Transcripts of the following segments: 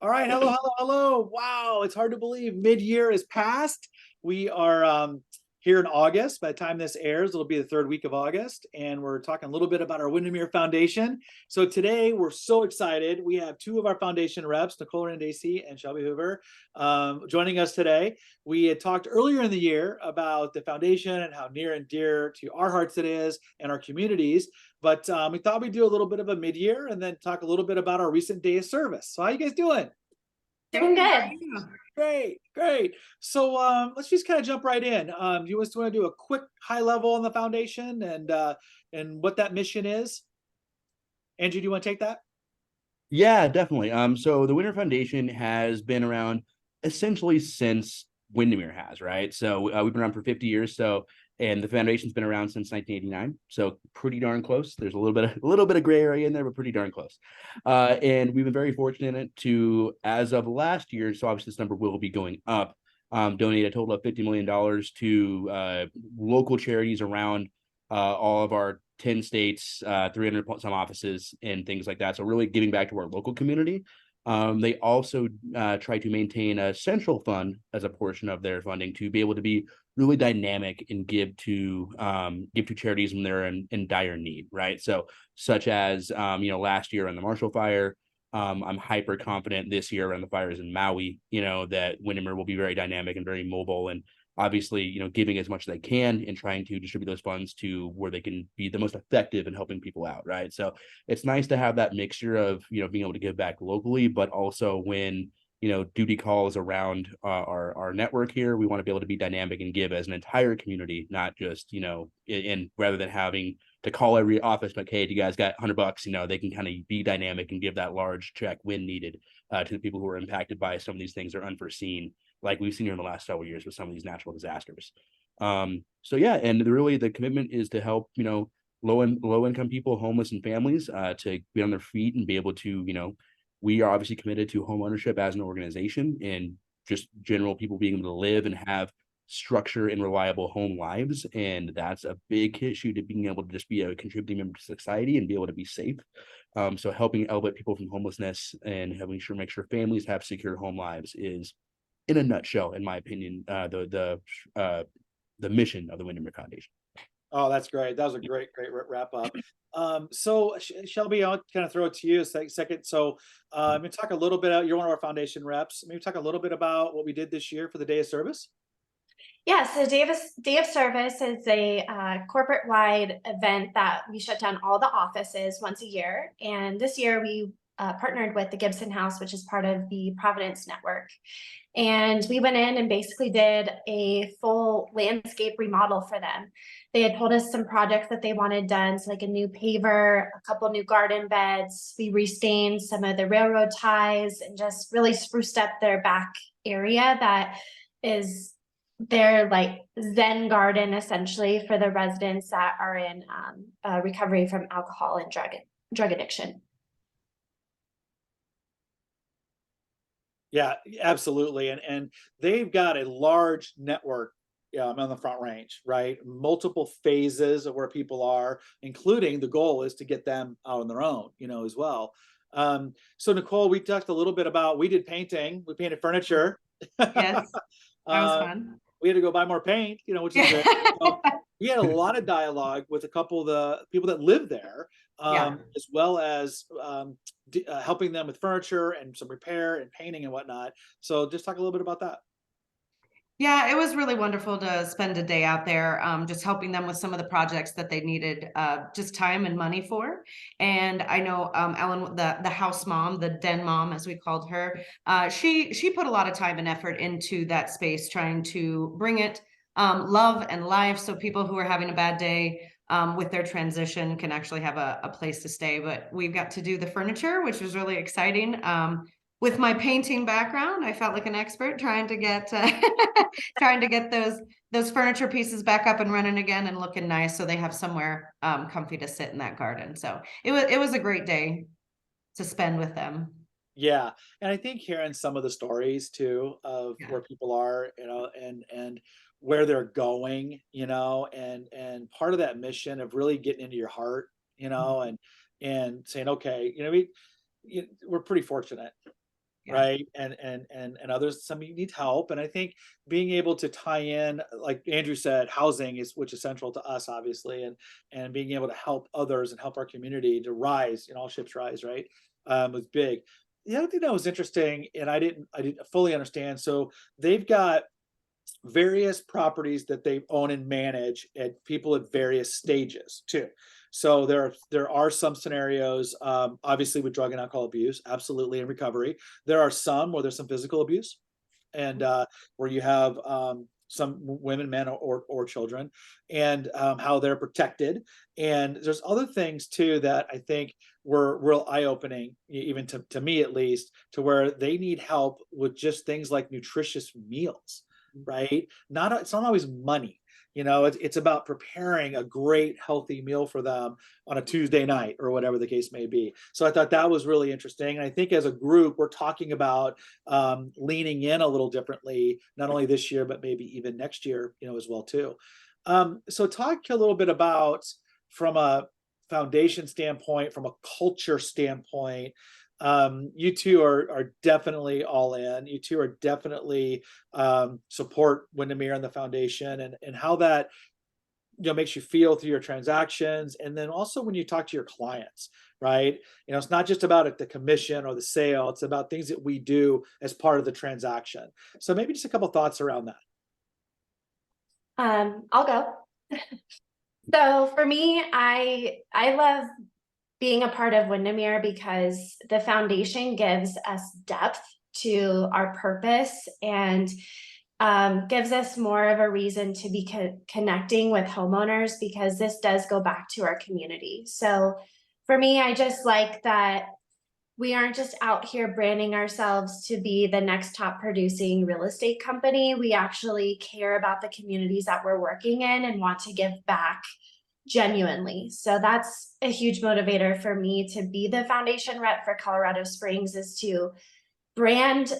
All right, hello, hello, hello. Wow, it's hard to believe mid-year is past. We are here in August. By the time this airs, it'll be the third week of August, and we're talking a little bit about our Windermere Foundation. So today we're so excited. We have two of our foundation reps, Nicole Rendaci and Shelby Hoover, joining us today. We had talked earlier in the year about the foundation and how near and dear to our hearts it is and our communities. But we thought we'd do a little bit of a mid-year and then talk a little bit about our recent day of service. So how you guys doing? Doing good. Great, great. So let's just kind of jump right in. You just want to do a quick high level on the foundation and what that mission is? Andrew, do you want to take that? Yeah, definitely. So the Winter Foundation has been around essentially since Windermere has, right? So we've been around for 50 years. And the foundation's been around since 1989. So pretty darn close. There's a little bit of gray area in there, but pretty darn close. And we've been very fortunate to, as of last year, so obviously this number will be going up, donate a total of $50 million to local charities around all of our 10 states, 300 some offices and things like that. So really giving back to our local community. They also try to maintain a central fund as a portion of their funding to be able to be really dynamic and give to charities when they're in dire need, right? So such as last year on the Marshall Fire. I'm hyper confident this year around the fires in Maui, that Windermere will be very dynamic and very mobile and obviously, giving as much as they can and trying to distribute those funds to where they can be the most effective in helping people out, right? So it's nice to have that mixture of, being able to give back locally, but also when, duty calls around our network here, we want to be able to be dynamic and give as an entire community, not just, and rather than having to call every office, like, hey, do you guys got $100? They can kind of be dynamic and give that large check when needed to the people who are impacted by some of these things that are unforeseen, like we've seen here in the last several years with some of these natural disasters. So yeah, and the commitment is to help, low income people, homeless and families to be on their feet and be able to, we are obviously committed to home ownership as an organization and just general people being able to live and have structure and reliable home lives. And that's a big issue to being able to just be a contributing member to society and be able to be safe. So helping elevate people from homelessness and make sure families have secure home lives is, in a nutshell, in my opinion, the mission of the Windermere Foundation. Oh, that's great. That was a great wrap up. So Shelby, I'll kind of throw it to you a second. So maybe talk a little bit. You're one of our foundation reps. Maybe talk a little bit about what we did this year for the Day of Service. Yeah, so Day of Service is a corporate-wide event that we shut down all the offices once a year. And this year we partnered with the Gibson House, which is part of the Providence Network. And we went in and basically did a full landscape remodel for them. They had told us some projects that they wanted done, so like a new paver, a couple new garden beds. We restained some of the railroad ties and just really spruced up their back area that is their like Zen garden essentially for the residents that are in recovery from alcohol and drug addiction. Yeah, absolutely. And they've got a large network on the Front Range, right? Multiple phases of where people are, including the goal is to get them out on their own, as well. So Nicole, we talked a little bit about, we did painting, we painted furniture. Yes, that was Uh, fun. we had to go buy more paint, which is great. So we had a lot of dialogue with a couple of the people that live there, Yeah. as well as helping them with furniture and some repair and painting and whatnot. So just talk a little bit about that. Yeah, it was really wonderful to spend a day out there, just helping them with some of the projects that they needed just time and money for. And I know Ellen, the house mom, the den mom, as we called her, she put a lot of time and effort into that space, trying to bring it love and life, so people who are having a bad day with their transition can actually have a place to stay. But we've got to do the furniture, which was really exciting. With my painting background, I felt like an expert trying to get those furniture pieces back up and running again and looking nice, so they have somewhere comfy to sit in that garden. So it was a great day to spend with them. Yeah, and I think hearing some of the stories too of Yeah. where people are, and where they're going, and part of that mission of really getting into your heart, and saying, okay, we're pretty fortunate. Yeah. right? And others, some need help. And I think being able to tie in, like Andrew said, housing is, which is central to us, obviously, and being able to help others and help our community to rise, all ships rise, right? Was big. The other thing that was interesting, and I didn't fully understand. So they've got various properties that they own and manage, and people at various stages too. So there are some scenarios, obviously with drug and alcohol abuse, absolutely, in recovery. There are some where there's some physical abuse, and where you have some women, men, or children, and how they're protected. And there's other things too that I think were real eye-opening, even to me at least, to where they need help with just things like nutritious meals, right? It's not always money. It's about preparing a great healthy meal for them on a Tuesday night or whatever the case may be. So I thought that was really interesting. And I think as a group, we're talking about leaning in a little differently, not only this year, but maybe even next year, as well too. So talk a little bit about, from a foundation standpoint, from a culture standpoint, you two are definitely all in. You two are definitely support Windermere and the foundation, and how that makes you feel through your transactions, and then also when you talk to your clients, right? It's not just about the commission or the sale; it's about things that we do as part of the transaction. So maybe just a couple thoughts around that. I'll go. So for me, I love being a part of Windermere because the foundation gives us depth to our purpose, and gives us more of a reason to be connecting with homeowners, because this does go back to our community. So for me, I just like that we aren't just out here branding ourselves to be the next top producing real estate company. We actually care about the communities that we're working in and want to give back genuinely. So that's a huge motivator for me to be the foundation rep for Colorado Springs, is to brand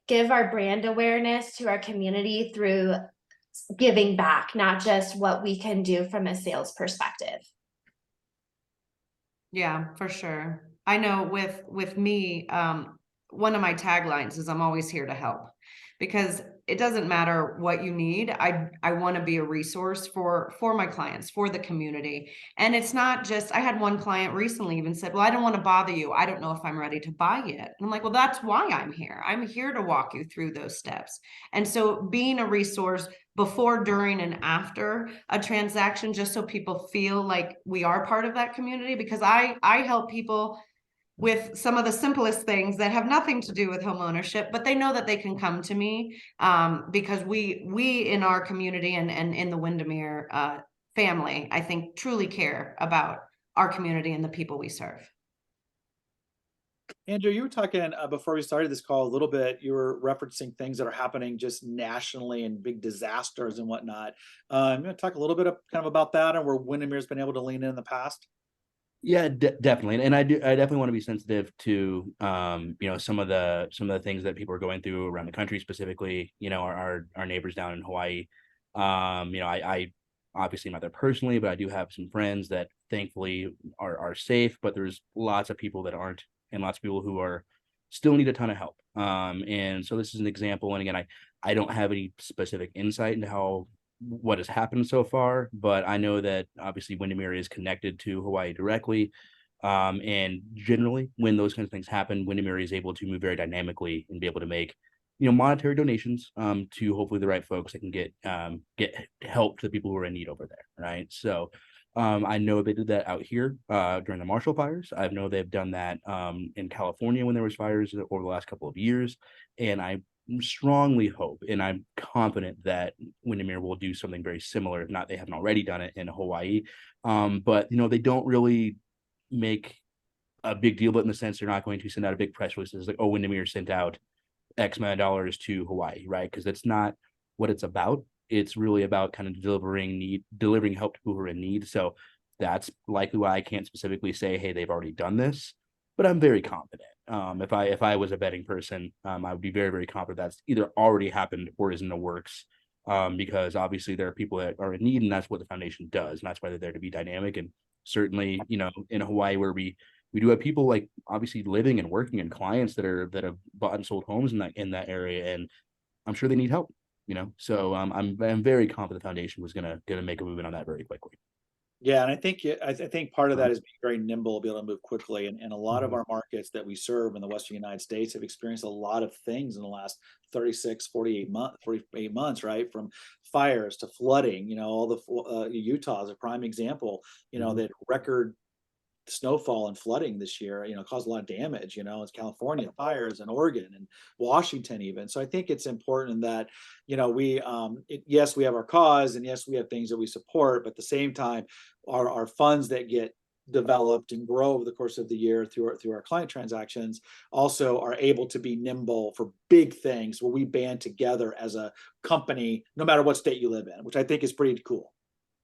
give our brand awareness to our community through giving back, not just what we can do from a sales perspective. Yeah, for sure. I know with me, one of my taglines is I'm always here to help, because it doesn't matter what you need. I want to be a resource for my clients, for the community. And it's not just, I had one client recently even said, well, I don't want to bother you. I don't know if I'm ready to buy yet. And I'm like, well, that's why I'm here. I'm here to walk you through those steps. And so being a resource before, during, and after a transaction, just so people feel like we are part of that community, because I help people with some of the simplest things that have nothing to do with home ownership, but they know that they can come to me, because we in our community and in the Windermere family, I think, truly care about our community and the people we serve. Andrew, you were talking before we started this call a little bit. You were referencing things that are happening just nationally and big disasters and whatnot. You want to talk a little bit about that, and where Windermere's been able to lean in the past? Yeah, definitely. And I definitely want to be sensitive to, some of the things that people are going through around the country, specifically, our neighbors down in Hawaii. I obviously not there personally, but I do have some friends that thankfully are safe, but there's lots of people that aren't, and lots of people who are still need a ton of help. And so this is an example. And again, I don't have any specific insight into what has happened so far, but I know that obviously Windermere is connected to Hawaii directly. And generally, when those kinds of things happen, Windermere is able to move very dynamically and be able to make, monetary donations to hopefully the right folks that can get help to the people who are in need over there, right? So I know they did that out here during the Marshall fires. I know they've done that in California when there was fires over the last couple of years, and I strongly hope, and I'm confident that Windermere will do something very similar. If not, they haven't already done it in Hawaii. But they don't really make a big deal, but in the sense they're not going to send out a big press release. It's like, oh, Windermere sent out X amount of dollars to Hawaii, right? Because that's not what it's about. It's really about kind of delivering help to people who are in need. So that's likely why I can't specifically say, hey, they've already done this, but I'm very confident. If I was a betting person, I would be very, very confident that's either already happened or is in the works. Because obviously there are people that are in need, and that's what the foundation does, and that's why they're there, to be dynamic. And certainly, in Hawaii, where we we do have people like obviously living and working and clients that have bought and sold homes in that area, and I'm sure they need help. So I'm very confident the foundation was gonna make a movement on that very quickly. Yeah, and I think I think part of that is being very nimble, be able to move quickly. And a lot of Mhm. our markets that we serve in the Western United States have experienced a lot of things in the last 36, 48 months, right? From fires to flooding, all Utah is a prime example. Mhm. That record snowfall and flooding this year, caused a lot of damage, it's California fires and Oregon and Washington even. So I think it's important that, yes, we have our cause and yes, we have things that we support, but at the same time, our funds that get developed and grow over the course of the year through our client transactions also are able to be nimble for big things where we band together as a company, no matter what state you live in, which I think is pretty cool.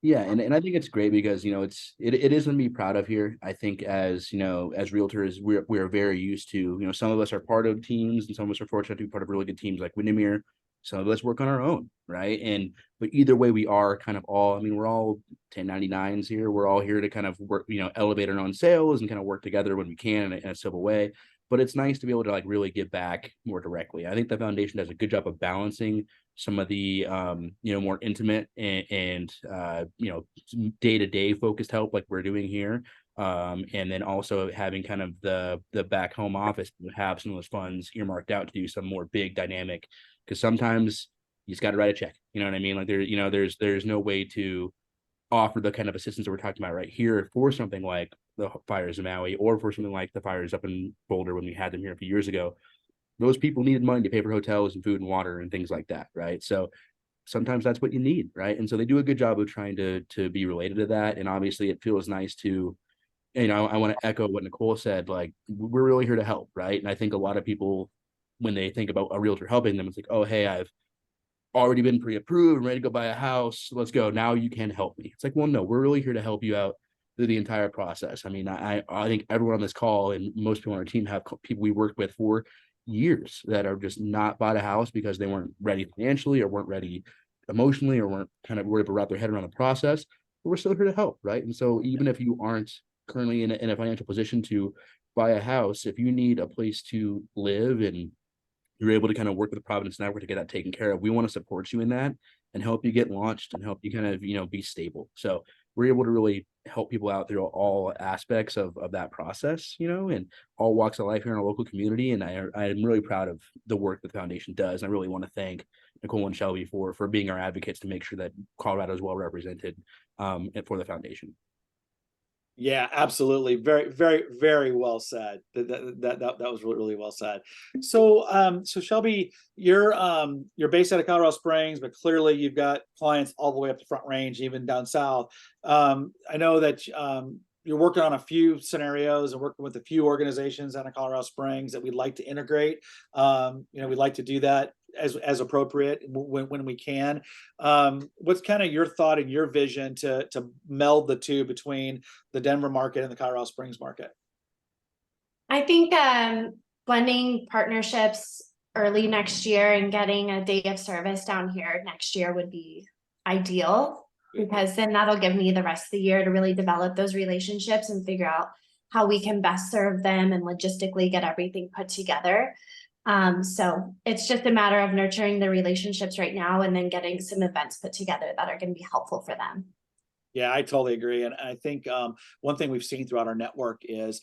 Yeah, and I think it's great because it is something to be proud of here. I think as as realtors, we're very used to, some of us are part of teams and some of us are fortunate to be part of really good teams like Windermere. Some of us work on our own, right? But either way, we are kind of all, I mean, we're all 1099s here. We're all here to kind of work, elevate our own sales and kind of work together when we can in a civil way. But it's nice to be able to like really give back more directly. I think the foundation does a good job of balancing some of the more intimate and day-to-day focused help like we're doing here, and then also having kind of the back home office have some of those funds earmarked out to do some more big dynamic, because sometimes you just got to write a check, you know what I mean? Like there's no way to offer the kind of assistance that we're talking about right here for something like the fires in Maui or for something like the fires up in Boulder when we had them here a few years ago. Those people needed money to pay for hotels and food and water and things like that, right? So sometimes that's what you need, right? And so they do a good job of trying to be related to that. And obviously it feels nice to, I want to echo what Nicole said, like we're really here to help, right? And I think a lot of people, when they think about a realtor helping them, it's like, oh, hey, I've already been pre-approved and ready to go buy a house. Let's go. Now you can help me. It's like, well, no, we're really here to help you out through the entire process. I mean, I think everyone on this call and most people on our team have people we work with for years that are just not bought a house because they weren't ready financially or weren't ready emotionally or weren't kind of worried to wrap their head around the process. But we're still here to help, right? And so even if you aren't currently in a financial position to buy a house, if you need a place to live and you're able to kind of work with the Providence Network to get that taken care of, we want to support you in that and help you get launched and help you kind of, be stable. So we're able to really help people out through all aspects of that process, and all walks of life here in our local community. And I'm really proud of the work the foundation does. And I really want to thank Nicole and Shelby for being our advocates to make sure that Colorado is well represented for the foundation. Yeah, absolutely. Very, very, very well said. That was really, really well said. So Shelby, you're based out of Colorado Springs, but clearly you've got clients all the way up the Front Range, even down south. I know that you're working on a few scenarios and working with a few organizations out of Colorado Springs that we'd like to integrate. We'd like to do that as appropriate when we can. What's kind of your thought and your vision to meld the two between the Denver market and the Colorado Springs market? I think blending partnerships early next year and getting a day of service down here next year would be ideal, because then that'll give me the rest of the year to really develop those relationships and figure out how we can best serve them and logistically get everything put together. So it's just a matter of nurturing the relationships right now and then getting some events put together that are going to be helpful for them. Yeah, I totally agree. And I think one thing we've seen throughout our network is,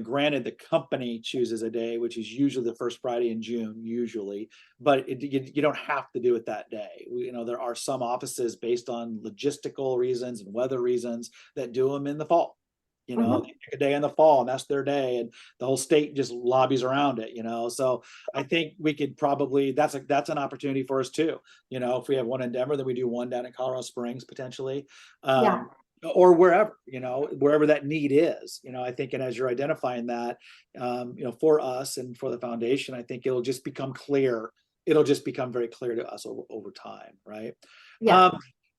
granted the company chooses a day, which is usually the first Friday in June, usually, but you don't have to do it that day. There are some offices based on logistical reasons and weather reasons that do them in the fall. Mhm. They pick a day in the fall and that's their day, and the whole state just lobbies around it. So I think we could probably, that's an opportunity for us too. If we have one in Denver, then we do one down in Colorado Springs potentially, Yeah. or wherever, wherever that need is. I think, and as you're identifying that, for us and for the foundation, I think it'll just become clear. It'll just become very clear to us over time, right? Yeah.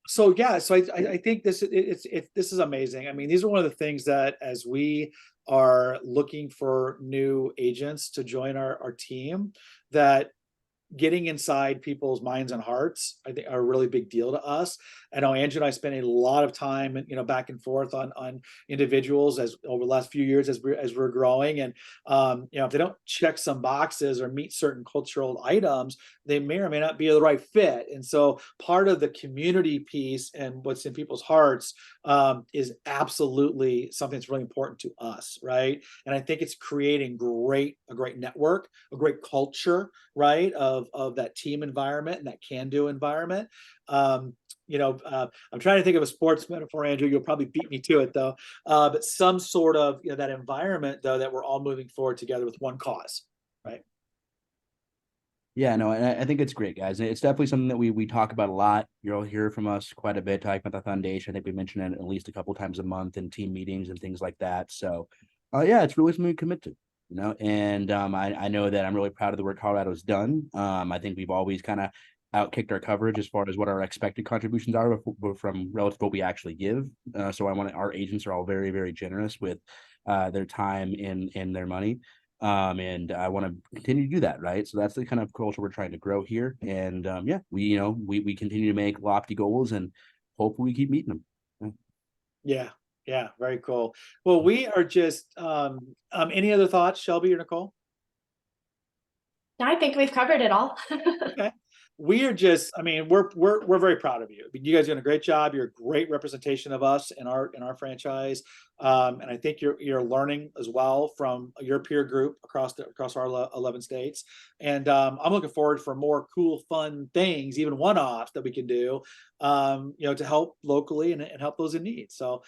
So yeah, so I think this is amazing. I mean, these are one of the things that as we are looking for new agents to join our team, that getting inside people's minds and hearts, I think, are a really big deal to us. I know Andrew and I spent a lot of time, back and forth on individuals as over the last few years as we're growing. And if they don't check some boxes or meet certain cultural items, they may or may not be the right fit. And so part of the community piece and what's in people's hearts is absolutely something that's really important to us, right? And I think it's creating a great network, a great culture, right, of that team environment and that can-do environment. I'm trying to think of a sports metaphor, Andrew. You'll probably beat me to it though. But some sort of that environment though that we're all moving forward together with one cause, right? Yeah, no, and I think it's great, guys. It's definitely something that we talk about a lot. You'll hear from us quite a bit talking about the foundation. I think we mention it at least a couple times a month in team meetings and things like that. So, yeah, it's really something we commit to, And I know that I'm really proud of the work Colorado's done. I think we've always kind of outkicked our coverage as far as what our expected contributions are from relative to what we actually give. So our agents are all very, very generous with their time and their money. And I want to continue to do that, right? So that's the kind of culture we're trying to grow here. And yeah, we continue to make lofty goals and hopefully we keep meeting them. Yeah, very cool. Well, we are just any other thoughts, Shelby or Nicole? I think we've covered it all. Okay. We are just, we're very proud of you. You guys are doing a great job. You're a great representation of us in our franchise. And I think you're learning as well from your peer group across our 11 states. And I'm looking forward for more cool, fun things, even one-offs that we can do, to help locally and help those in need. So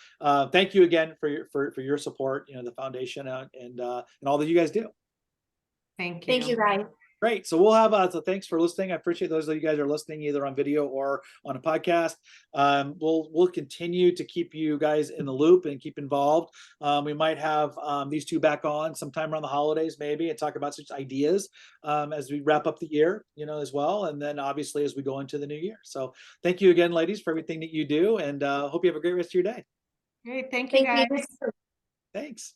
thank you again for your support, the foundation and all that you guys do. Thank you. Thank you, guys. Great. So we'll have so thanks for listening. I appreciate those of you guys are listening either on video or on a podcast. We'll continue to keep you guys in the loop and keep involved. We might have these two back on sometime around the holidays, maybe, and talk about such ideas as we wrap up the year, as well. And then obviously as we go into the new year. So thank you again, ladies, for everything that you do, and hope you have a great rest of your day. Great. Thank you, guys. You. Thanks.